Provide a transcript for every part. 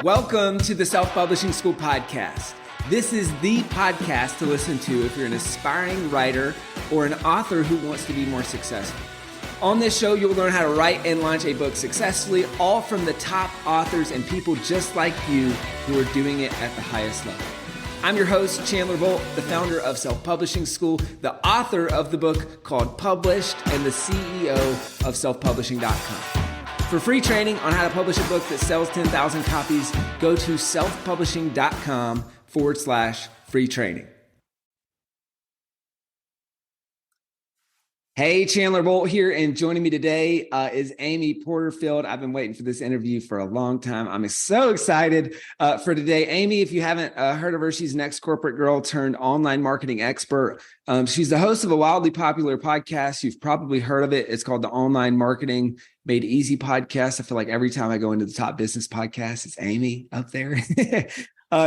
Welcome to the Self-Publishing School podcast. This is the podcast to listen to if you're an aspiring writer or an author who wants to be more successful. On this show, you'll learn how to write and launch a book successfully, all from the top authors and people just like you who are doing it at the highest level. I'm your host, Chandler Bolt, the founder of Self-Publishing School, the author of the book called Published, and the CEO of selfpublishing.com. For free training on how to publish a book that sells 10,000 copies, go to selfpublishing.com/free training. Hey, Chandler Bolt here, and joining me today is Amy Porterfield. I've been waiting for this interview for a long time. I'm so excited for today. Amy, if you haven't heard of her, she's an ex-corporate girl turned online marketing expert. She's the host of a wildly popular podcast. You've probably heard of it. It's called the Online Marketing Made Easy podcast. I feel like every time I go into the top business podcast, it's Amy up there.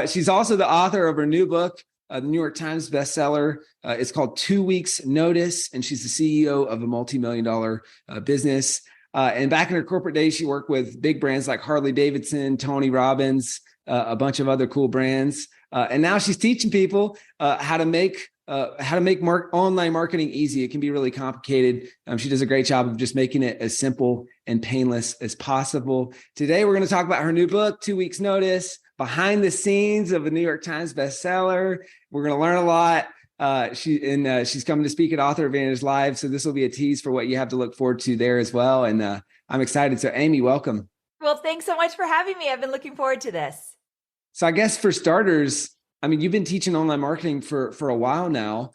She's also the author of her new book, the New York Times bestseller. It's called 2 Weeks Notice, and she's the CEO of a multi-million-dollar business. And back in her corporate days, she worked with big brands like Harley Davidson, Tony Robbins, a bunch of other cool brands. And now she's teaching people how to make online marketing easy. It can be really complicated. She does a great job of just making it as simple and painless as possible. Today, we're going to talk about her new book, 2 Weeks Notice, behind the scenes of a New York Times bestseller. We're going to learn a lot. She's coming to speak at Author Advantage Live. So this will be a tease for what you have to look forward to there as well. And I'm excited. So Amy, welcome. Well, thanks so much for having me. I've been looking forward to this. So I guess for starters, I mean, you've been teaching online marketing for a while now.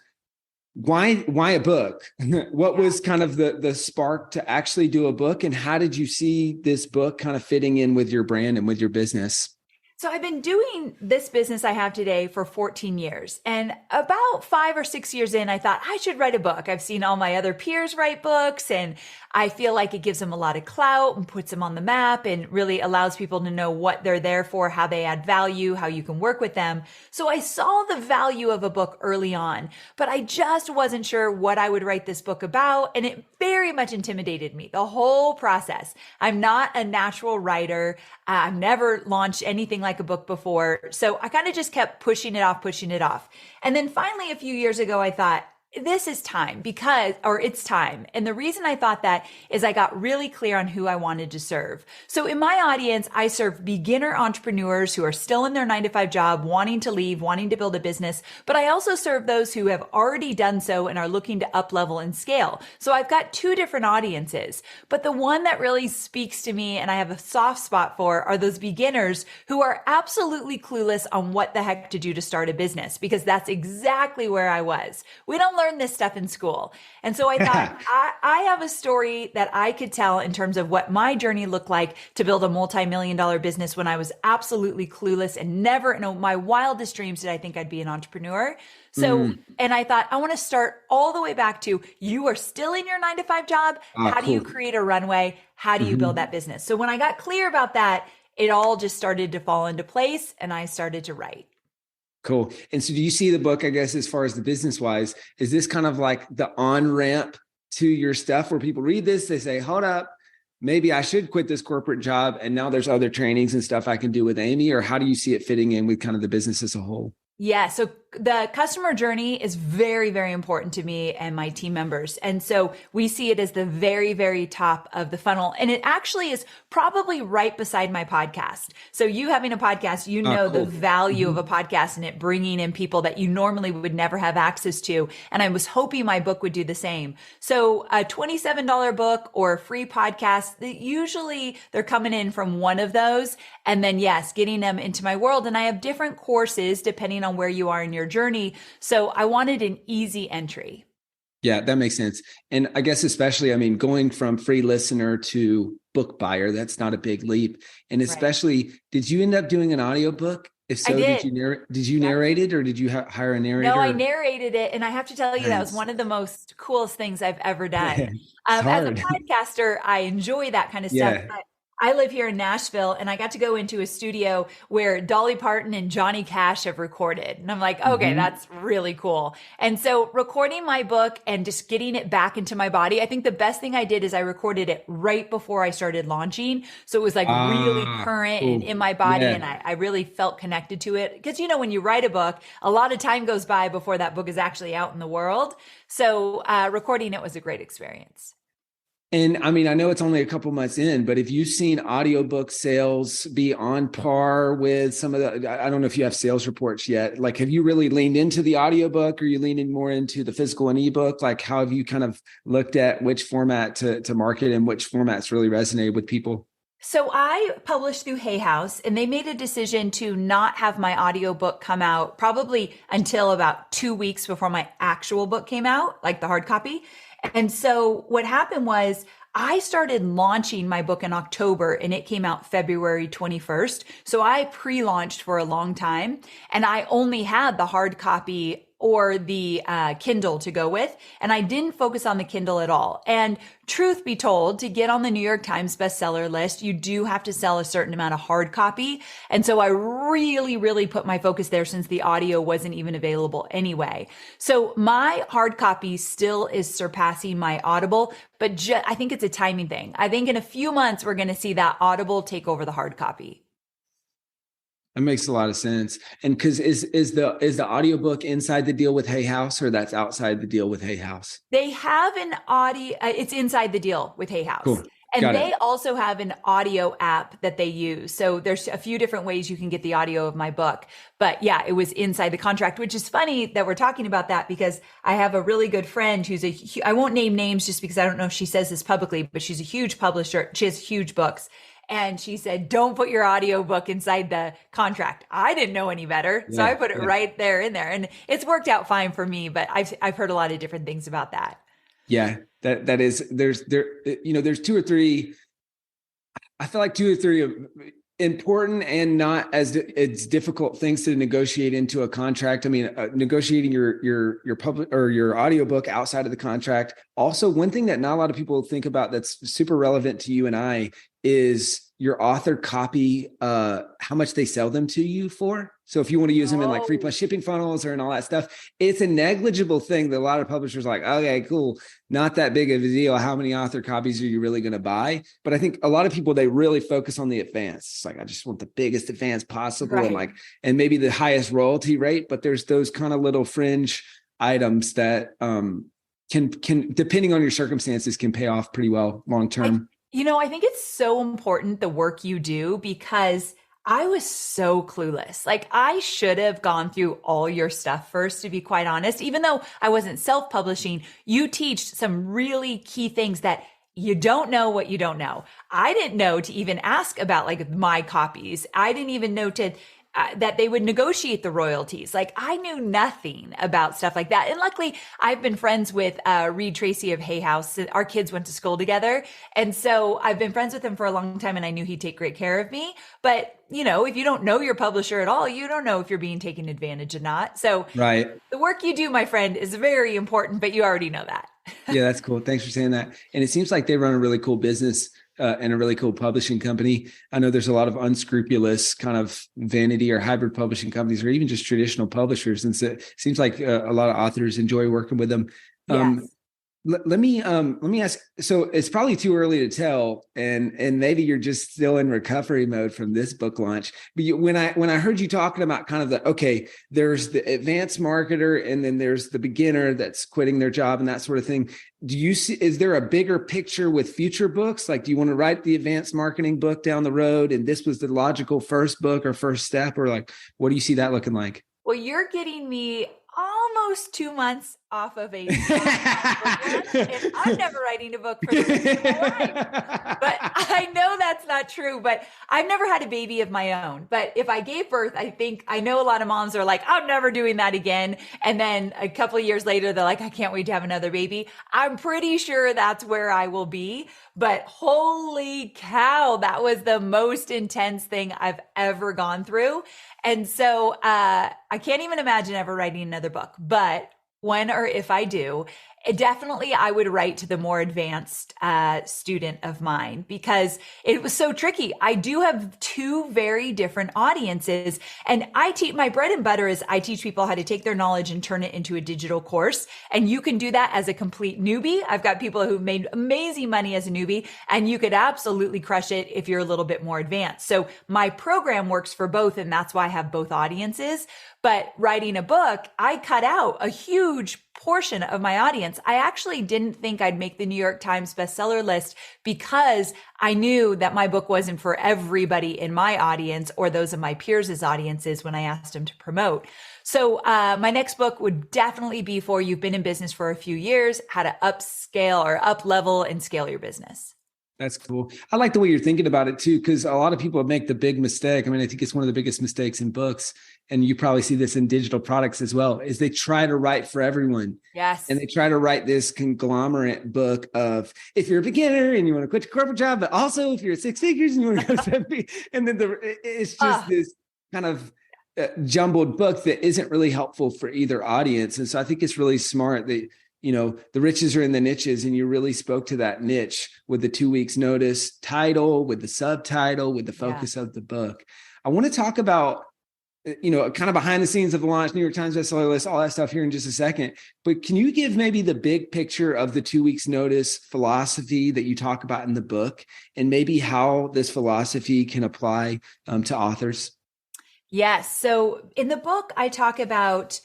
Why a book? What was kind of the spark to actually do a book? And how did you see this book kind of fitting in with your brand and with your business? So I've been doing this business I have today for 14 years. And about 5 or 6 years in, I thought I should write a book. I've seen all my other peers write books, and I feel like it gives them a lot of clout and puts them on the map and really allows people to know what they're there for, how they add value, how you can work with them. So I saw the value of a book early on, but I just wasn't sure what I would write this book about. And it very much intimidated me, the whole process. I'm not a natural writer. I've never launched anything like a book before. So I kind of just kept pushing it off. And then finally, a few years ago, I thought, this is time it's time. And the reason I thought that is I got really clear on who I wanted to serve. So in my audience, I serve beginner entrepreneurs who are still in their 9-to-5 job, wanting to leave, wanting to build a business. But I also serve those who have already done so and are looking to up level and scale. So I've got two different audiences, but the one that really speaks to me and I have a soft spot for are those beginners who are absolutely clueless on what the heck to do to start a business, because that's exactly where I was. We don't learn this stuff in school. And so I thought I have a story that I could tell in terms of what my journey looked like to build a multi-million-dollar business when I was absolutely clueless and never in my wildest dreams did I think I'd be an entrepreneur. So, and I thought I want to start all the way back to you are still in your 9-to-5 job. How do you create a runway? How do you build that business? So when I got clear about that, it all just started to fall into place and I started to write. Cool. And so do you see the book, I guess, as far as the business wise, is this kind of like the on-ramp to your stuff where people read this, they say, hold up, maybe I should quit this corporate job. And now there's other trainings and stuff I can do with Amy, or how do you see it fitting in with kind of the business as a whole? Yeah. So the customer journey is very, very important to me and my team members. And so we see it as the very, very top of the funnel. And it actually is probably right beside my podcast. So you having a podcast, you know, the value of a podcast and it bringing in people that you normally would never have access to. And I was hoping my book would do the same. So a $27 book or a free podcast, usually they're coming in from one of those. And then yes, getting them into my world. And I have different courses depending on where you are in your journey. So I wanted an easy entry. Yeah, that makes sense. And I guess especially, I mean, going from free listener to book buyer, that's not a big leap. And especially, Did you end up doing an audiobook? If so, did you narrate it or did you hire a narrator? No, I narrated it. And I have to tell you, that was one of the most coolest things I've ever done. As a podcaster, I enjoy that kind of stuff. But I live here in Nashville, and I got to go into a studio where Dolly Parton and Johnny Cash have recorded. And I'm like, okay, Hmm. that's really cool. And so recording my book and just getting it back into my body, I think the best thing I did is I recorded it right before I started launching. So it was like really Ah, current and cool. in my body. And Yeah. I really felt connected to it. Because, when you write a book, a lot of time goes by before that book is actually out in the world. So recording it was a great experience. And I mean, I know it's only a couple months in, but have you seen audiobook sales be on par with some of the, I don't know if you have sales reports yet. Like, have you really leaned into the audiobook, or are you leaning more into the physical and ebook? Like, how have you kind of looked at which format to market and which formats really resonate with people? So I published through Hay House, and they made a decision to not have my audiobook come out probably until about 2 weeks before my actual book came out, like the hard copy. And so what happened was I started launching my book in October and it came out February 21st. So I pre-launched for a long time, and I only had the hard copy or the Kindle to go with. And I didn't focus on the Kindle at all. And truth be told, to get on the New York Times bestseller list, you do have to sell a certain amount of hard copy. And so I really, really put my focus there since the audio wasn't even available anyway. So my hard copy still is surpassing my Audible, but I think it's a timing thing. I think in a few months, we're going to see that Audible take over the hard copy. That makes a lot of sense. And because is the audiobook inside the deal with Hay House, or that's outside the deal with Hay House? They have an audio, it's inside the deal with Hay House. Cool. And Got they it. also have an audio app that they use. So there's a few different ways you can get the audio of my book. But yeah, it was inside the contract, which is funny that we're talking about that because I have a really good friend who's I won't name names just because I don't know if she says this publicly, but she's a huge publisher. She has huge books. And she said, don't put your audiobook inside the contract. I didn't know any better. So I Yeah. put it Yeah. right there in there. And it's worked out fine for me, but I've heard a lot of different things about that. Yeah. That is, there's two or three, I feel like two or three of important and not as it's difficult things to negotiate into a contract. I mean, negotiating your public or your audiobook outside of the contract. Also, one thing that not a lot of people think about that's super relevant to you and I is your author copy, how much they sell them to you for. So if you want to use them in like free plus shipping funnels or in all that stuff, it's a negligible thing that a lot of publishers are like, okay, cool. Not that big of a deal. How many author copies are you really going to buy? But I think a lot of people, they really focus on the advance. It's like, I just want the biggest advance possible. Right. And maybe the highest royalty rate, but there's those kind of little fringe items that can, depending on your circumstances, can pay off pretty well long-term. I think it's so important the work you do because I was so clueless. Like I should have gone through all your stuff first, to be quite honest. Even though I wasn't self-publishing, you teach some really key things that you don't know what you don't know. I didn't know to even ask about like my copies. I didn't even know that they would negotiate the royalties. Like I knew nothing about stuff like that. And luckily I've been friends with Reed Tracy of Hay House. Our kids went to school together. And so I've been friends with him for a long time and I knew he'd take great care of me. But if you don't know your publisher at all, you don't know if you're being taken advantage or not. So Right. the work you do, my friend, is very important, but you already know that. Yeah, that's cool. Thanks for saying that. And it seems like they run a really cool business and a really cool publishing company. I know there's a lot of unscrupulous kind of vanity or hybrid publishing companies, or even just traditional publishers. And so it seems like a lot of authors enjoy working with them. Yes. Let me ask. So it's probably too early to tell, and maybe you're just still in recovery mode from this book launch. But when I heard you talking about kind of there's the advanced marketer, and then there's the beginner that's quitting their job and that sort of thing. Do you see? Is there a bigger picture with future books? Like, do you want to write the advanced marketing book down the road, and this was the logical first book or first step, or like, what do you see that looking like? Well, you're getting me almost 2 months off of a and I'm never writing a book for the rest of my life. But I know that's not true, but I've never had a baby of my own. But if I gave birth, I know a lot of moms are like, I'm never doing that again. And then a couple of years later, they're like, I can't wait to have another baby. I'm pretty sure that's where I will be. But holy cow, that was the most intense thing I've ever gone through. And so I can't even imagine ever writing another book, but when or if I do. Definitely, I would write to the more advanced student of mine because it was so tricky. I do have two very different audiences, and I teach my bread and butter is I teach people how to take their knowledge and turn it into a digital course. And you can do that as a complete newbie. I've got people who've made amazing money as a newbie, and you could absolutely crush it if you're a little bit more advanced. So my program works for both, and that's why I have both audiences. But writing a book, I cut out a huge portion of my audience. I actually didn't think I'd make the New York Times bestseller list because I knew that my book wasn't for everybody in my audience or those of my peers' audiences when I asked them to promote. So my next book would definitely be for you've been in business for a few years, how to upscale or up level and scale your business. That's cool. I like the way you're thinking about it too, because a lot of people make the big mistake. I mean, I think it's one of the biggest mistakes in books, and you probably see this in digital products as well, is they try to write for everyone. Yes. And they try to write this conglomerate book of if you're a beginner and you want to quit your corporate job, but also if you're at 6 figures and you want to go to 7 and then it's just this kind of jumbled book that isn't really helpful for either audience. And so I think it's really smart that the riches are in the niches, and you really spoke to that niche with the 2 weeks notice title, with the subtitle, with the focus of the book. I want to talk about, kind of behind the scenes of the launch, New York Times bestseller list, all that stuff here in just a second. But can you give maybe the big picture of the 2 weeks notice philosophy that you talk about in the book, and maybe how this philosophy can apply to authors? Yes. So in the book, I talk about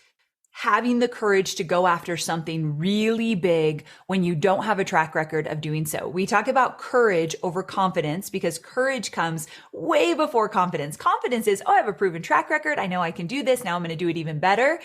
having the courage to go after something really big when you don't have a track record of doing so. We talk about courage over confidence because courage comes way before confidence. Confidence is, I have a proven track record. I know I can do this. Now I'm going to do it even better.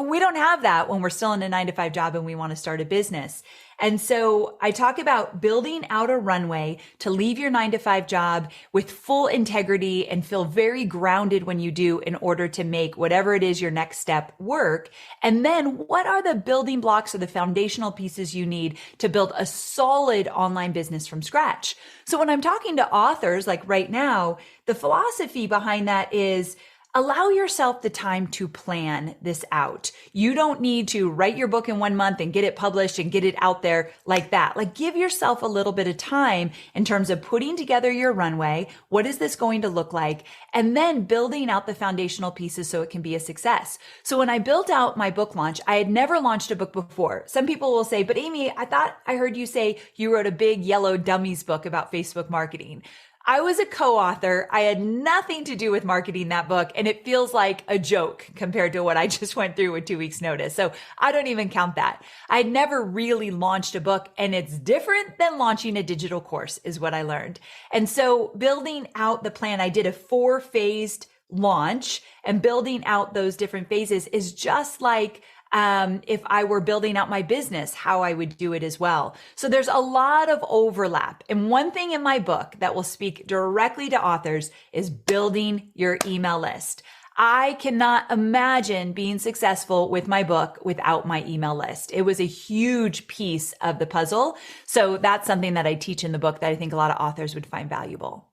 We don't have that when we're still in a 9-to-5 job and we want to start a business. And so I talk about building out a runway to leave your 9-to-5 job with full integrity and feel very grounded when you do in order to make whatever it is your next step work. And then what are the building blocks or the foundational pieces you need to build a solid online business from scratch? So when I'm talking to authors, like right now, the philosophy behind that is allow yourself the time to plan this out. You don't need to write your book in 1 month and get it published and get it out there like that. Like give yourself a little bit of time in terms of putting together your runway. What is this going to look like? And then building out the foundational pieces so it can be a success. So when I built out my book launch, I had never launched a book before. Some people will say, but Amy, I thought I heard you say you wrote a big yellow Dummies book about Facebook marketing. I was a co-author. I had nothing to do with marketing that book, and it feels like a joke compared to what I just went through with 2 weeks notice. So I don't even count that. I'd never really launched a book, and it's different than launching a digital course is what I learned. And so building out the plan, I did a 4-phased launch, and building out those different phases is just like if I were building out my business, how I would do it as well. So there's a lot of overlap. And one thing in my book that will speak directly to authors is building your email list. I cannot imagine being successful with my book without my email list. It was a huge piece of the puzzle. So that's something that I teach in the book that I think a lot of authors would find valuable.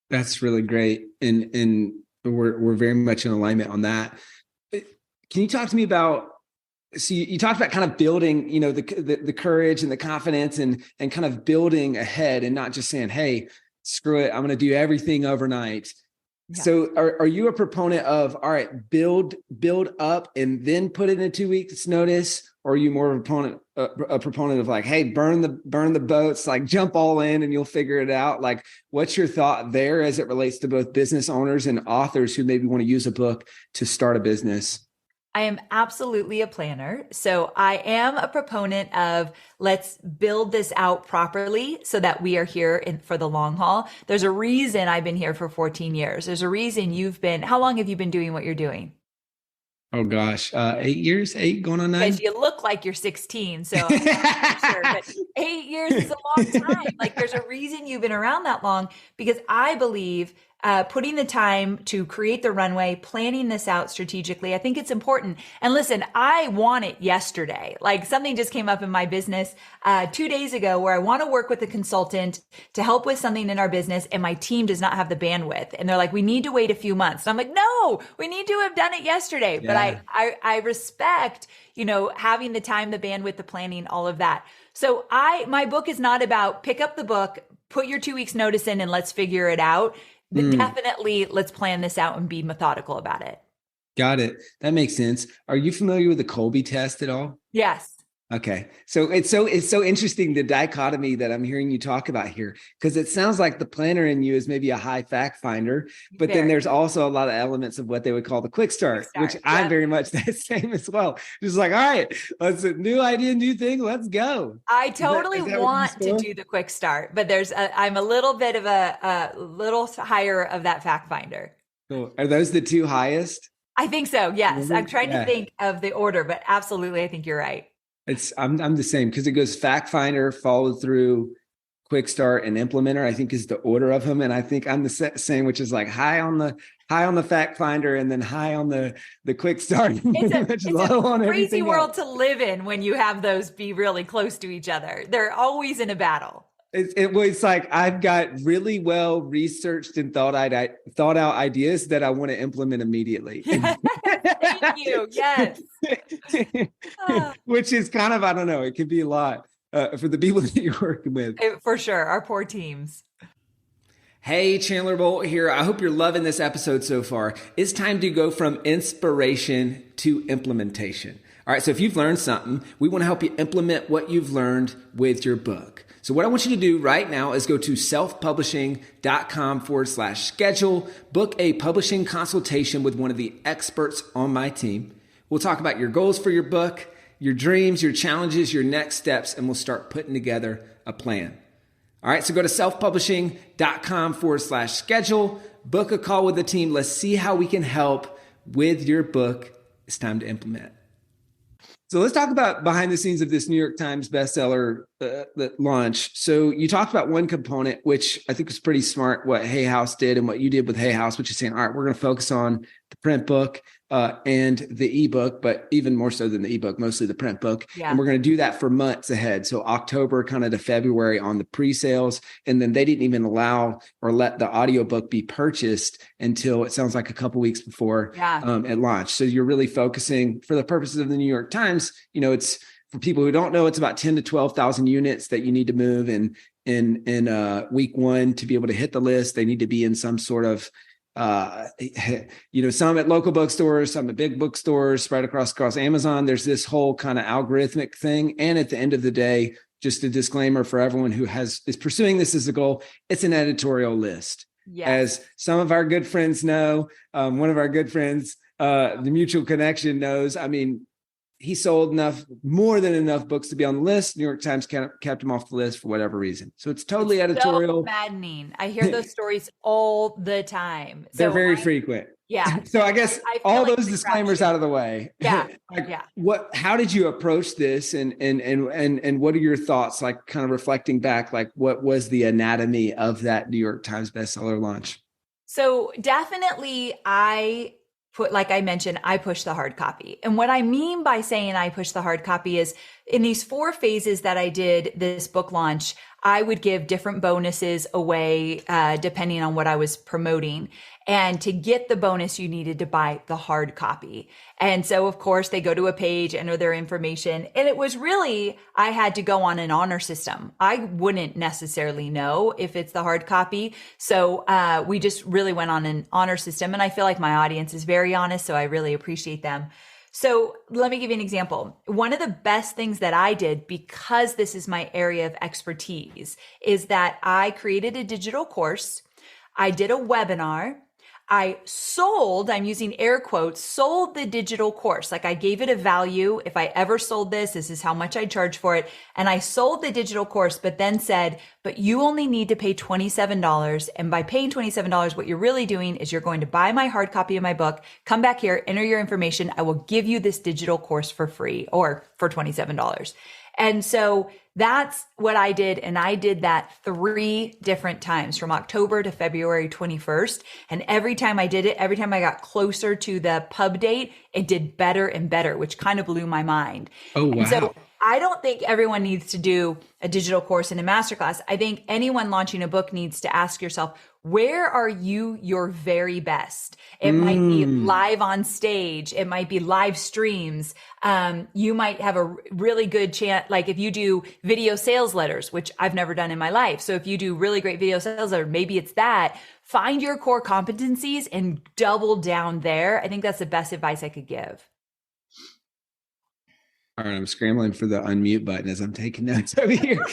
That's really great. And we're very much in alignment on that. Can you talk to me about, so you talked about kind of building, the courage and the confidence and kind of building ahead and not just saying, hey, screw it, I'm going to do everything overnight. Yeah. So are you a proponent of, all right, build up and then put it in a 2 weeks notice? Or are you more of a proponent of like, hey, burn the boats, like jump all in and you'll figure it out? Like, what's your thought there as it relates to both business owners and authors who maybe want to use a book to start a business? I am absolutely a planner. So I am a proponent of let's build this out properly so that we are here for the long haul. There's a reason I've been here for 14 years. There's a reason how long have you been doing what you're doing? Oh gosh, 8 years, 8 going on 9. Because you look like you're 16, so I'm not sure, but 8 years is a long time. Like there's a reason you've been around that long because I believe putting the time to create the runway, planning this out strategically. I think it's important. And listen, I want it yesterday. Like something just came up in my business 2 days ago where I want to work with a consultant to help with something in our business, and my team does not have the bandwidth. And they're like, we need to wait a few months. And I'm like, no, we need to have done it yesterday. Yeah. But I respect, having the time, the bandwidth, the planning, all of that. So my book is not about pick up the book, put your 2 weeks notice in, and let's figure it out. Definitely, let's plan this out and be methodical about it. Got it. That makes sense. Are you familiar with the Colby test at all? Yes. Okay. So it's so interesting, the dichotomy that I'm hearing you talk about here, because it sounds like the planner in you is maybe a high fact finder, but then there's also a lot of elements of what they would call the quick start, which I'm very much the same as well. Just like, all right, let's new idea, new thing. Let's go. I totally want to do the quick start, but I'm a little bit of a little higher of that fact finder. Cool. Are those the two highest? I think so. Yes. I'm trying to think of the order, but absolutely. I think you're right. I'm the same, because it goes fact finder, follow through, quick start, and implementer, I think is the order of them. And I think I'm the same, which is like high on the fact finder and then high on the quick start. It's a crazy world to live in when you have those be really close to each other. They're always in a battle. It was like, I've got really well researched and thought out ideas that I want to implement immediately. Thank you. Yes. Which is kind of, I don't know, it could be a lot for the people that you're working with. For sure. Our poor teams. Hey, Chandler Bolt here. I hope you're loving this episode so far. It's time to go from inspiration to implementation. All right. So if you've learned something, we want to help you implement what you've learned with your book. So what I want you to do right now is go to selfpublishing.com/schedule, book a publishing consultation with one of the experts on my team. We'll talk about your goals for your book, your dreams, your challenges, your next steps, and we'll start putting together a plan. All right, so go to selfpublishing.com/schedule, book a call with the team. Let's see how we can help with your book. It's time to implement. So let's talk about behind the scenes of this New York Times bestseller launch. So you talked about one component, which I think was pretty smart, what Hay House did and what you did with Hay House, which is saying, all right, we're going to focus on the print book and the ebook, but even more so than the ebook, mostly the print book. Yeah. And we're going to do that for months ahead. So October kind of to February on the pre-sales. And then they didn't even allow or let the audiobook be purchased until it sounds like a couple weeks before it launched. So you're really focusing, for the purposes of the New York Times, it's for people who don't know, it's about 10 to 12,000 units that you need to move in week one to be able to hit the list. They need to be in some sort of some at local bookstores, some at big bookstores spread across Amazon. There's this whole kind of algorithmic thing. And at the end of the day, just a disclaimer for everyone who is pursuing this as a goal, it's an editorial list. Yes. As some of our good friends know, one of our good friends, the mutual connection knows, he sold more than enough books to be on the list. New York Times kept him off the list for whatever reason. So it's totally editorial. So maddening. I hear those stories all the time. They're very frequent. Yeah. So I guess all those disclaimers out of the way. Yeah. How did you approach this, and what are your thoughts, like kind of reflecting back, like what was the anatomy of that New York Times bestseller launch? So definitely like I mentioned, I push the hard copy. And what I mean by saying I push the hard copy is in these 4 phases that I did this book launch, I would give different bonuses away depending on what I was promoting. And to get the bonus, you needed to buy the hard copy. And so, of course, they go to a page, enter their information. And it was really, I had to go on an honor system. I wouldn't necessarily know if it's the hard copy. So we just really went on an honor system. And I feel like my audience is very honest, so I really appreciate them. So let me give you an example. One of the best things that I did, because this is my area of expertise, is that I created a digital course. I did a webinar. I sold, I'm using air quotes, sold the digital course. Like I gave it a value. If I ever sold this is how much I charge for it. And I sold the digital course, but then said, but you only need to pay $27. And by paying $27, what you're really doing is you're going to buy my hard copy of my book, come back here, enter your information. I will give you this digital course for free or for $27. And so that's what I did. And I did that 3 different times from October to February 21st. And every time I did it, every time I got closer to the pub date, it did better and better, which kind of blew my mind. Oh, And wow. so I don't think everyone needs to do a digital course and a masterclass. I think anyone launching a book needs to ask yourself, where are you your very best? It might be live on stage. It might be live streams. You might have a really good chance, like if you do video sales letters, which I've never done in my life. So if you do really great video sales letters, maybe it's that. Find your core competencies and double down there. I think that's the best advice I could give. All right, I'm scrambling for the unmute button as I'm taking notes over here.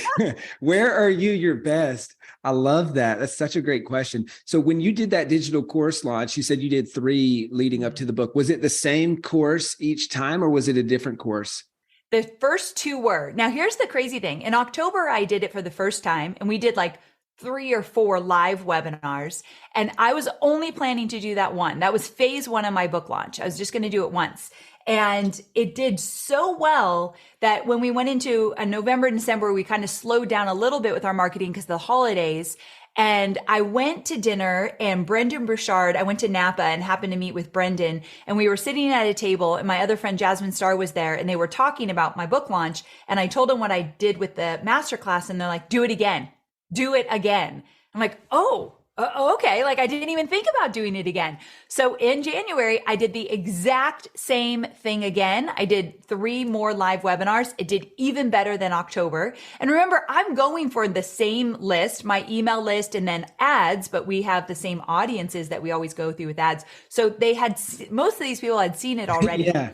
Where are you your best? I love that. That's such a great question. So when you did that digital course launch, you said you did 3 leading up to the book. Was it the same course each time or was it a different course? The first 2 were. Now, here's the crazy thing. In October, I did it for the first time, and we did like 3 or 4 live webinars. And I was only planning to do that one. That was phase 1 of my book launch. I was just going to do it once. And it did so well that when we went into November and December, we kind of slowed down a little bit with our marketing because of the holidays. And I went to dinner and Brendan Burchard, I went to Napa and happened to meet with Brendan, and we were sitting at a table and my other friend Jasmine Starr was there and they were talking about my book launch. And I told them what I did with the masterclass and they're like, do it again. Do it again. I'm like, oh, okay. Like I didn't even think about doing it again. So in January, I did the exact same thing again. I did 3 more live webinars. It did even better than October. And remember, I'm going for the same list, my email list and then ads, but we have the same audiences that we always go through with ads. So they had, most of these people had seen it already. Yeah.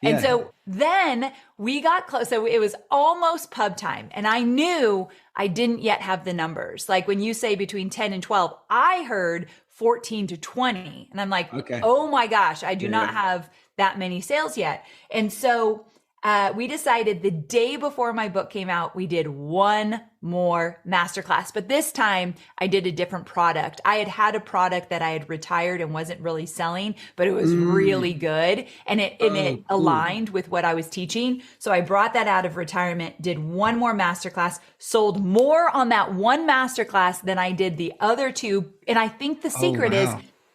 And so then we got close. So it was almost pub time. And I knew I didn't yet have the numbers. Like when you say between 10 and 12, I heard 14 to 20. And I'm like, Okay. oh my gosh, I do not have that many sales yet. And so we decided the day before my book came out, we did 1 more masterclass. But this time I did a different product. I had a product that I had retired and wasn't really selling, but it was really good. And it aligned with what I was teaching. So I brought that out of retirement, did 1 more masterclass, sold more on that 1 masterclass than I did the other 2. And I think the secret is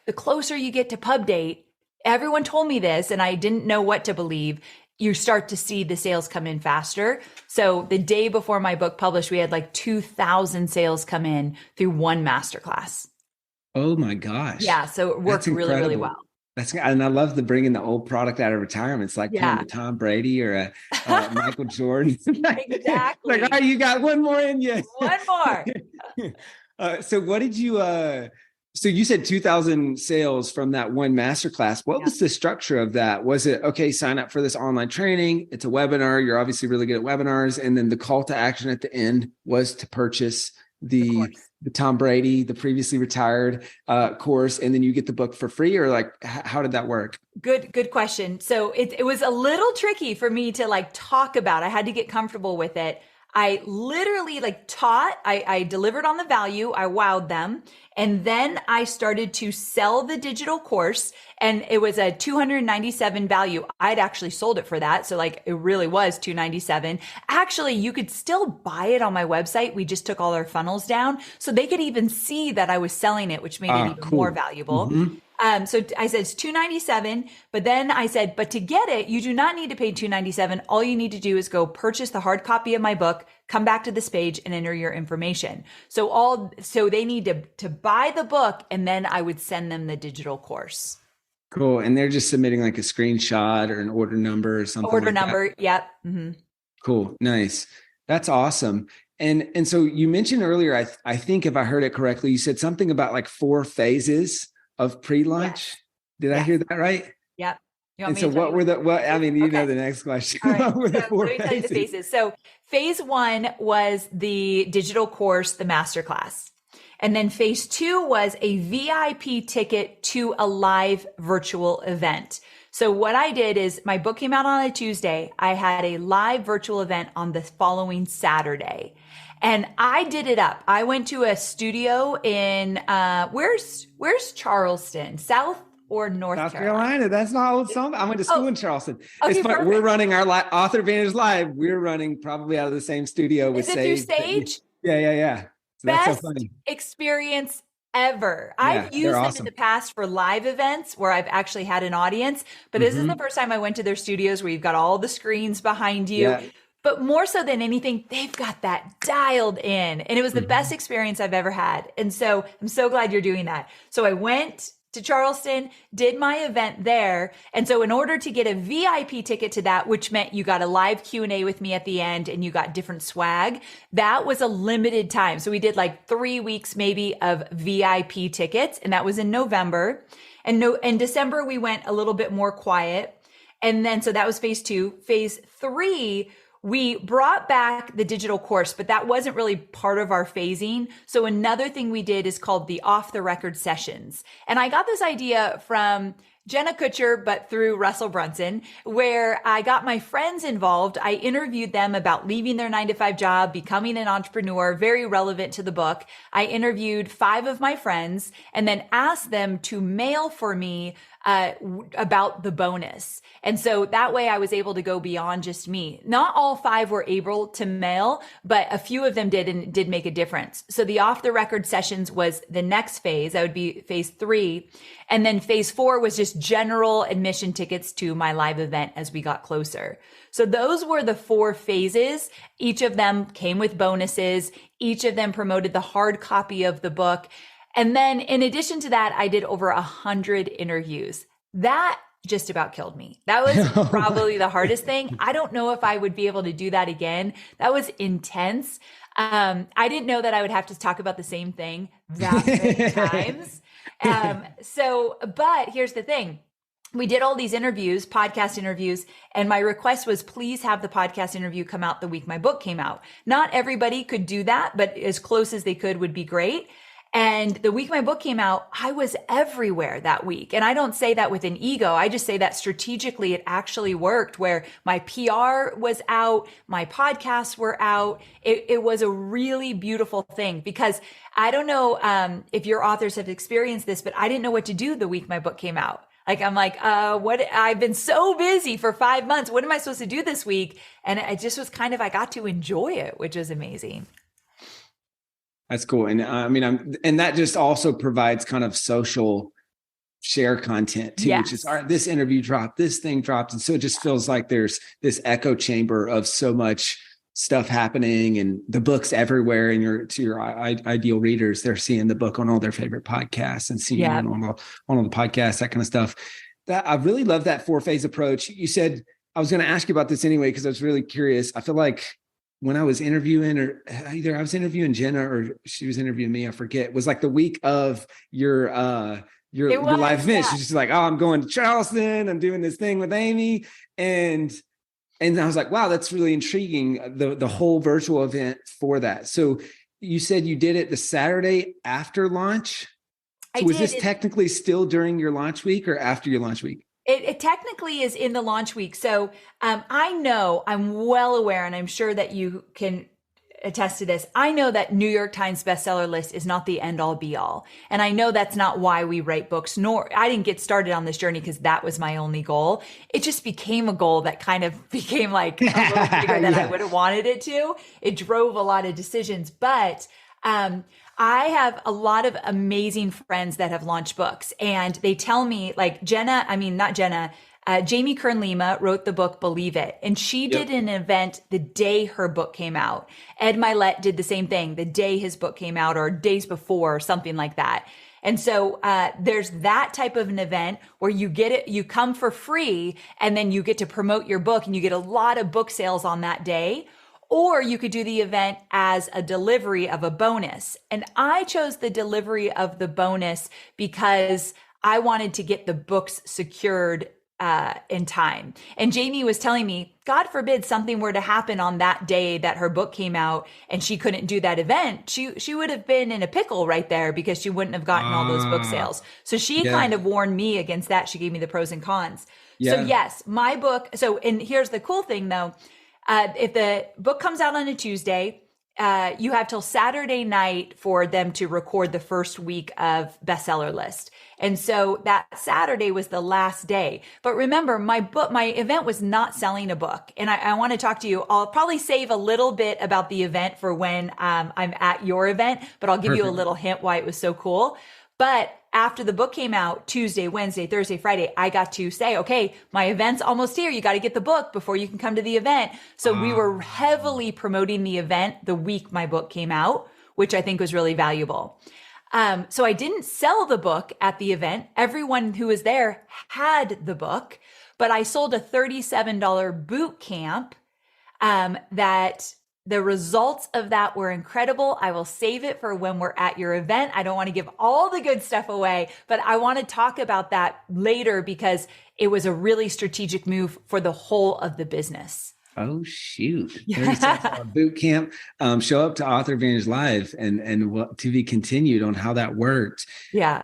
the closer you get to pub date, everyone told me this and I didn't know what to believe. You start to see the sales come in faster. So the day before my book published, we had like 2,000 sales come in through 1 masterclass. Oh my gosh. Yeah. So it worked really, really well. And I love the bringing the old product out of retirement. It's like playing a Tom Brady or a Michael Jordan. Exactly. Like, all right, you got 1 more in you. 1 more. So what did you, so you said 2,000 sales from that 1 masterclass. What was the structure of that? Was it, okay, sign up for this online training. It's a webinar. You're obviously really good at webinars. And then the call to action at the end was to purchase the Tom Brady, the previously retired course. And then you get the book for free, or like, how did that work? Good question. So it was a little tricky for me to like talk about. I had to get comfortable with it. I literally like taught, I delivered on the value, I wowed them. And then I started to sell the digital course, and it was a $297 value. I'd actually sold it for that. So like it really was $297. Actually, you could still buy it on my website. We just took all our funnels down so they could even see that I was selling it, which made it even more valuable. So I said it's $297, but then I said, but to get it, you do not need to pay $297. All you need to do is go purchase the hard copy of my book, come back to this page and enter your information. So they need to buy the book, and then I would send them the digital course. Cool. And they're just submitting like a screenshot or an order number or something. Order number. Yep. Mm-hmm. Cool. Nice. That's awesome. And so you mentioned earlier, I think if I heard it correctly, you said something about like 4 phases of pre-launch. Yes. Did I hear that right? Yep. And so what were I mean, you know the next question. All right. What were the 4 let me tell you the phases. So phase 1 was the digital course, the masterclass. And then phase 2 was a VIP ticket to a live virtual event. So what I did is my book came out on a Tuesday. I had a live virtual event on the following Saturday. And I did it up. I went to a studio in, where's Charleston? or North South Carolina? Carolina. That's not old song. I went to school in Charleston. Okay, It's fun. perfect. We're running our Author Advantage Live. We're running probably out of the same studio with Is it through Sage. Sage? Yeah. So that's so Best funny. experience ever. Yeah, I've they're used them in awesome. the past for live events where I've actually had an audience, but this is the first time I went to their studios where you've got all the screens behind you. Yeah. But more so than anything, they've got that dialed in. And it was the best experience I've ever had. And so I'm so glad you're doing that. So I went to Charleston, did my event there. And so in order to get a VIP ticket to that, which meant you got a live Q&A with me at the end and you got different swag, that was a limited time. So we did like 3 weeks maybe of VIP tickets, and that was in November. And in December, we went a little bit more quiet. And then, so that was phase 2. Phase 3, we brought back the digital course, but that wasn't really part of our phasing. So another thing we did is called the off the record sessions. And I got this idea from Jenna Kutcher, but through Russell Brunson, where I got my friends involved. I interviewed them about leaving their 9-to-5 job, becoming an entrepreneur, very relevant to the book. I interviewed 5 of my friends and then asked them to mail for me about the bonus. And so that way I was able to go beyond just me. Not all 5 were able to mail, but a few of them did, and it did make a difference. So the off the record sessions was the next phase. That would be phase 3. And then phase 4 was just general admission tickets to my live event as we got closer. So those were the 4 phases. Each of them came with bonuses. Each of them promoted the hard copy of the book. And then in addition to that, I did over 100 interviews. That just about killed me. That was probably the hardest thing. I don't know if I would be able to do that again. That was intense. I didn't know that I would have to talk about the same thing that many times. But here's the thing. We did all these interviews, podcast interviews, and my request was please have the podcast interview come out the week my book came out. Not everybody could do that, but as close as they could would be great. And the week my book came out, I was everywhere that week. And I don't say that with an ego. I just say that strategically it actually worked, where my PR was out, my podcasts were out. It was a really beautiful thing, because I don't know if your authors have experienced this, but I didn't know what to do the week my book came out. Like, I'm like, I've been so busy for 5 months. What am I supposed to do this week? And it just was kind of, I got to enjoy it, which was amazing. That's cool. And and that just also provides kind of social share content too, which is, all right, this interview dropped, this thing dropped. And so it just feels like there's this echo chamber of so much stuff happening, and the book's everywhere. And to your ideal readers, they're seeing the book on all their favorite podcasts and seeing it on all the podcasts, that kind of stuff. That I really love that 4-phase approach. You said, I was going to ask you about this anyway, because I was really curious. I feel like when I was interviewing, or either I was interviewing Jenna or she was interviewing me, I forget, it was like the week of your live event. She's just like, oh, I'm going to Charleston. I'm doing this thing with Amy. And I was like, wow, that's really intriguing. The whole virtual event for that. So you said you did it the Saturday after launch. So was this technically still during your launch week or after your launch week? It technically is in the launch week. So I know, I'm well aware, and I'm sure that you can attest to this. I know that New York Times bestseller list is not the end all be all. And I know that's not why we write books, nor I didn't get started on this journey because that was my only goal. It just became a goal that kind of became like a little bigger than I would have wanted it to. It drove a lot of decisions, but I have a lot of amazing friends that have launched books, and they tell me, like Jamie Kern-Lima wrote the book Believe It, and she did an event the day her book came out. Ed Milet did the same thing the day his book came out, or days before, or something like that. And so there's that type of an event where you get it, you come for free, and then you get to promote your book, and you get a lot of book sales on that day. Or you could do the event as a delivery of a bonus. And I chose the delivery of the bonus because I wanted to get the books secured in time. And Jamie was telling me, God forbid something were to happen on that day that her book came out and she couldn't do that event. She would have been in a pickle right there because she wouldn't have gotten all those book sales. So she kind of warned me against that. She gave me the pros and cons. So yes, my book. So, and here's the cool thing though. If the book comes out on a Tuesday, you have till Saturday night for them to record the first week of bestseller list. And so that Saturday was the last day. But remember, my event was not selling a book. And I want to talk to you. I'll probably save a little bit about the event for when I'm at your event, but I'll give you a little hint why it was so cool. But after the book came out, Tuesday, Wednesday, Thursday, Friday, I got to say, okay, my event's almost here. You got to get the book before you can come to the event. So we were heavily promoting the event the week my book came out, which I think was really valuable. So I didn't sell the book at the event. Everyone who was there had the book, but I sold a $37 boot camp that the results of that were incredible. I will save it for when we're at your event. I don't want to give all the good stuff away, but I want to talk about that later because it was a really strategic move for the whole of the business. Oh, shoot. $37 boot camp. Show up to Author Advantage Live and what to be continued on how that worked. Yeah.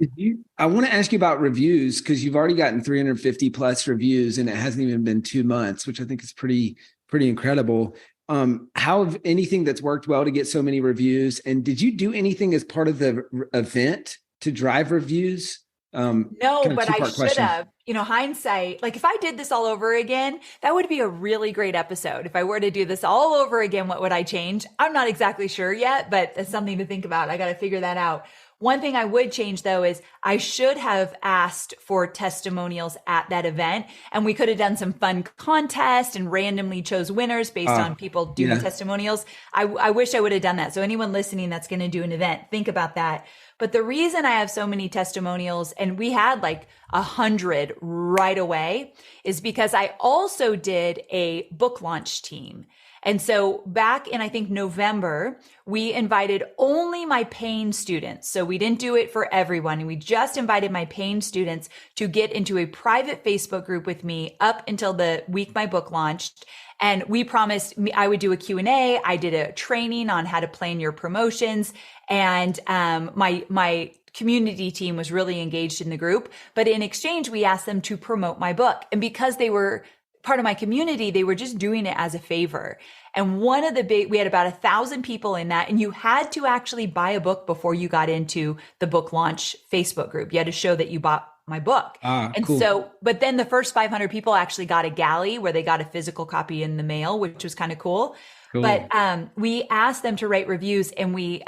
I want to ask you about reviews because you've already gotten 350 plus reviews and it hasn't even been 2 months, which I think is pretty incredible. How have anything that's worked well to get so many reviews? And did you do anything as part of the event to drive reviews? No, but I should have. Hindsight, like if I did this all over again, that would be a really great episode. If I were to do this all over again, what would I change? I'm not exactly sure yet, but it's something to think about. I got to figure that out. One thing I would change though is I should have asked for testimonials at that event, and we could have done some fun contest and randomly chose winners based on people doing testimonials. I wish I would have done that. So anyone listening that's going to do an event, think about that. But the reason I have so many testimonials, and we had like 100 right away, is because I also did a book launch team. And so back in, I think, November, we invited only my paying students. So we didn't do it for everyone. We just invited my paying students to get into a private Facebook group with me up until the week my book launched. And we promised I would do a Q&A. I did a training on how to plan your promotions. And my community team was really engaged in the group. But in exchange, we asked them to promote my book. And because they were part of my community, they were just doing it as a favor. And we had about 1,000 people in that, and you had to actually buy a book before you got into the book launch Facebook group. You had to show that you bought my book. Cool. So, but then the first 500 people actually got a galley where they got a physical copy in the mail, which was kind of cool. But we asked them to write reviews, and we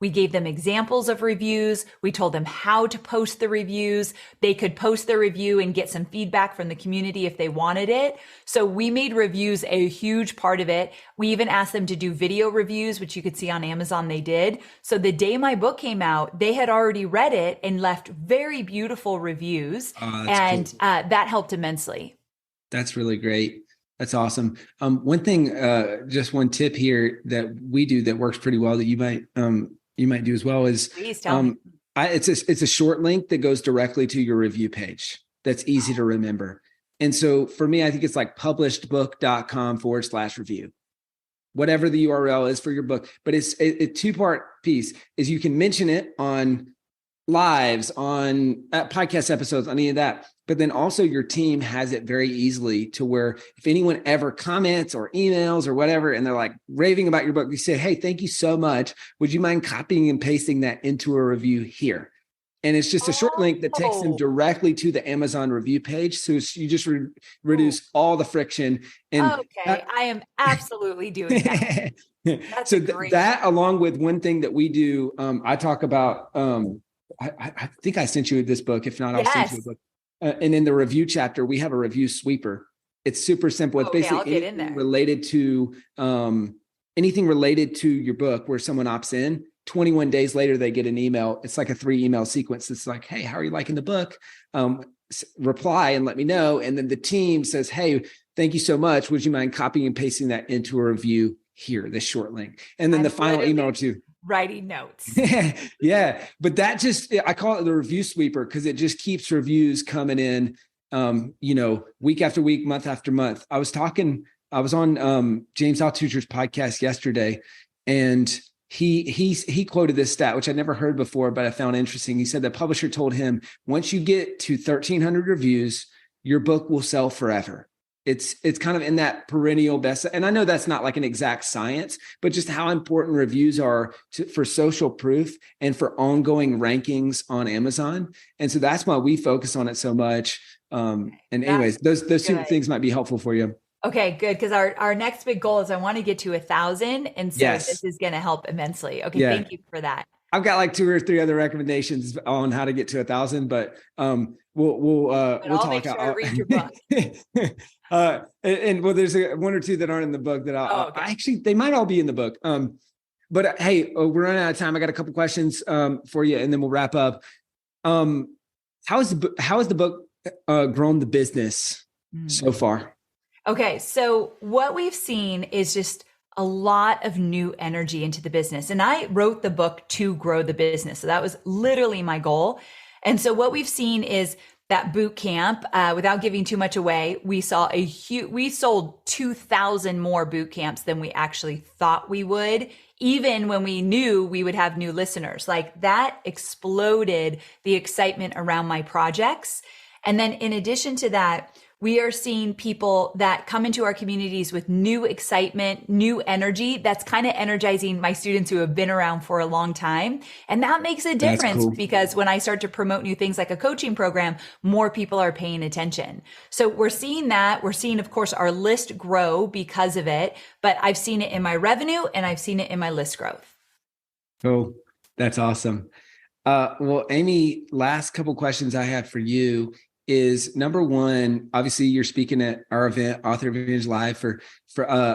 gave them examples of reviews. We told them how to post the reviews. They could post their review and get some feedback from the community if they wanted it. So we made reviews a huge part of it. We even asked them to do video reviews, which you could see on Amazon they did. So the day my book came out, they had already read it and left very beautiful reviews. And cool. That helped immensely. That's really great. That's awesome. One thing, just one tip here that we do that works pretty well that you might do as well is, please tell me. It's a short link that goes directly to your review page. That's easy to remember. And so for me, I think it's like publishedbook.com/review, whatever the URL is for your book. But it's a 2-part piece is you can mention it on lives, on podcast episodes, on any of that. But then also your team has it very easily to where if anyone ever comments or emails or whatever, and they're like raving about your book, you say, hey, thank you so much. Would you mind copying and pasting that into a review here? And it's just a short link that takes them directly to the Amazon review page. So you just reduce all the friction. And okay, I am absolutely doing that. So that along with one thing that we do, I talk about, I think I sent you this book. If not, I'll send you a book. And in the review chapter, we have a review sweeper. It's super simple. It's basically anything related to your book where someone opts in. 21 days later, they get an email. It's like a 3 email sequence. It's like, hey, how are you liking the book? Reply and let me know. And then the team says, hey, thank you so much. Would you mind copying and pasting that into a review here, this short link? And then the final email too. Writing notes. Yeah. But that just, I call it the review sweeper because it just keeps reviews coming in, week after week, month after month. I was on James Altucher's podcast yesterday, and he quoted this stat, which I'd never heard before, but I found interesting. He said the publisher told him, once you get to 1,300 reviews, your book will sell forever. it's kind of in that perennial best. And I know that's not like an exact science, but just how important reviews are for social proof and for ongoing rankings on Amazon. And so that's why we focus on it so much. And anyways, those two things might be helpful for you. Okay, good. Because our next big goal is I want to get to 1,000. And so this is going to help immensely. Okay. Thank you for that. I've got like 2 or 3 other recommendations on how to get to 1,000, but we'll talk. Make sure I read your book. And well, there's 1 or 2 that aren't in the book that actually, they might all be in the book. But hey, we're running out of time. I got a couple questions for you, and then we'll wrap up. How has the book grown the business so far? Okay, so what we've seen is just a lot of new energy into the business. And I wrote the book to grow the business. So that was literally my goal. And so what we've seen is that boot camp, without giving too much away, we sold 2,000 more boot camps than we actually thought we would, even when we knew we would have new listeners. Like that exploded the excitement around my projects. And then in addition to that, we are seeing people that come into our communities with new excitement, new energy. That's kind of energizing my students who have been around for a long time. And that makes a difference because when I start to promote new things like a coaching program, more people are paying attention. So we're seeing that. We're seeing, of course, our list grow because of it, but I've seen it in my revenue and I've seen it in my list growth. Oh, that's awesome. Well, Amy, last couple questions I have for you is number one, obviously you're speaking at our event, Author Advantage Live for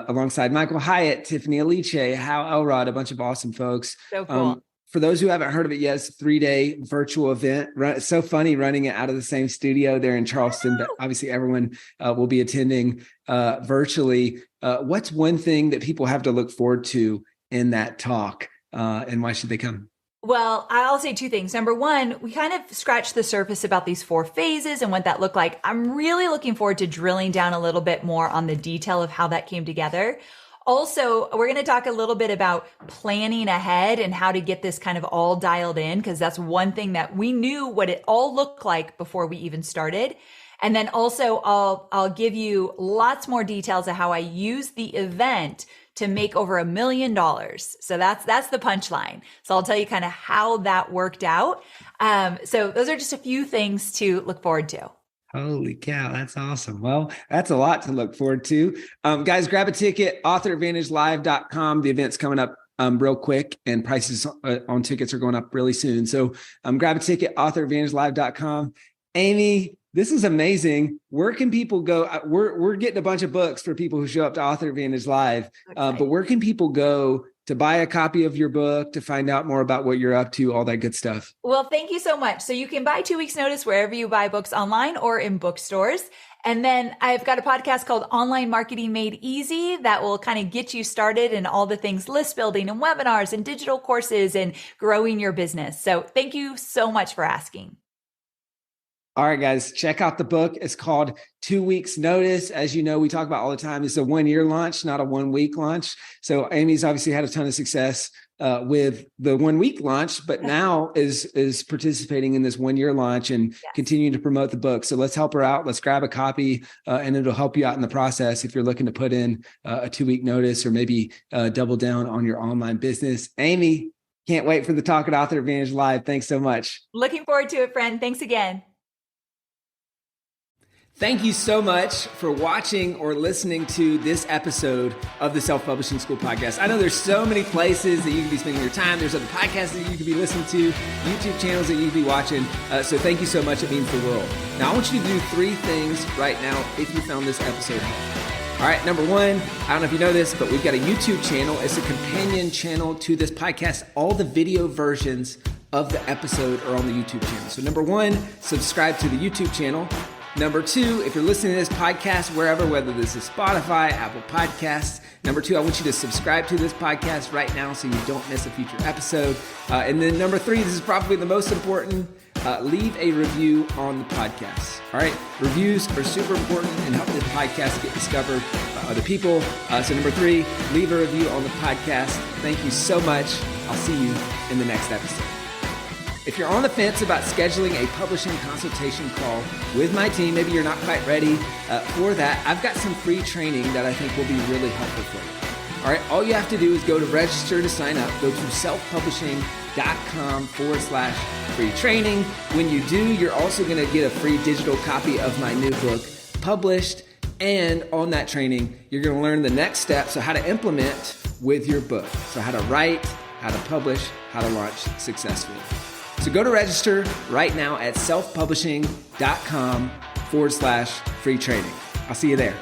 alongside Michael Hyatt, Tiffany Aliche, Hal Elrod, a bunch of awesome folks. So cool. For those who haven't heard of it yet, it's a 3-day virtual event. It's so funny running it out of the same studio there in Charleston, but obviously everyone will be attending virtually. What's one thing that people have to look forward to in that talk, and why should they come? Well, I'll say 2 things. Number one, we kind of scratched the surface about these 4 phases and what that looked like. I'm really looking forward to drilling down a little bit more on the detail of how that came together. Also, we're going to talk a little bit about planning ahead and how to get this kind of all dialed in, because that's one thing that we knew what it all looked like before we even started. And then also I'll give you lots more details of how I use the event to make over $1 million. So that's the punchline. So I'll tell you kind of how that worked out. So those are just a few things to look forward to. Holy cow, that's awesome. Well, that's a lot to look forward to. Guys, grab a ticket, authoradvantagelive.com. The event's coming up real quick, and prices on tickets are going up really soon. So grab a ticket, authoradvantagelive.com. Amy, this is amazing. Where can people go? We're getting a bunch of books for people who show up to Author Advantage Live, but where can people go to buy a copy of your book, to find out more about what you're up to, all that good stuff? Well, thank you so much. So you can buy 2 weeks notice wherever you buy books online or in bookstores. And then I've got a podcast called Online Marketing Made Easy that will kind of get you started in all the things list building and webinars and digital courses and growing your business. So thank you so much for asking. All right, guys, check out the book. It's called 2 Weeks Notice. As you know, we talk about all the time, it's a 1-year launch, not a 1-week launch. So Amy's obviously had a ton of success with the 1-week launch, but now is participating in this 1-year launch and continuing to promote the book. So let's help her out. Let's grab a copy and it'll help you out in the process if you're looking to put in a 2-week notice or maybe double down on your online business. Amy, can't wait for the talk at Author Advantage Live. Thanks so much. Looking forward to it, friend. Thanks again. Thank you so much for watching or listening to this episode of the Self-Publishing School podcast. I know there's so many places that you can be spending your time. There's other podcasts that you could be listening to, YouTube channels that you could be watching. So thank you so much. It means the world. Now, I want you to do 3 things right now if you found this episode helpful. All right, number 1, I don't know if you know this, but we've got a YouTube channel. It's a companion channel to this podcast. All the video versions of the episode are on the YouTube channel. So number 1, subscribe to the YouTube channel. Number 2, if you're listening to this podcast wherever, whether this is Spotify, Apple Podcasts, number 2, I want you to subscribe to this podcast right now so you don't miss a future episode. And then number 3, this is probably the most important, leave a review on the podcast. All right, reviews are super important and help the podcast get discovered by other people. So number 3, leave a review on the podcast. Thank you so much. I'll see you in the next episode. If you're on the fence about scheduling a publishing consultation call with my team, maybe you're not quite ready for that, I've got some free training that I think will be really helpful for you. All right, all you have to do is go to register to sign up. Go to selfpublishing.com/free training. When you do, you're also going to get a free digital copy of my new book published. And on that training, you're going to learn the next steps, so how to implement with your book. So how to write, how to publish, how to launch successfully. So go to register right now at selfpublishing.com/free training. I'll see you there.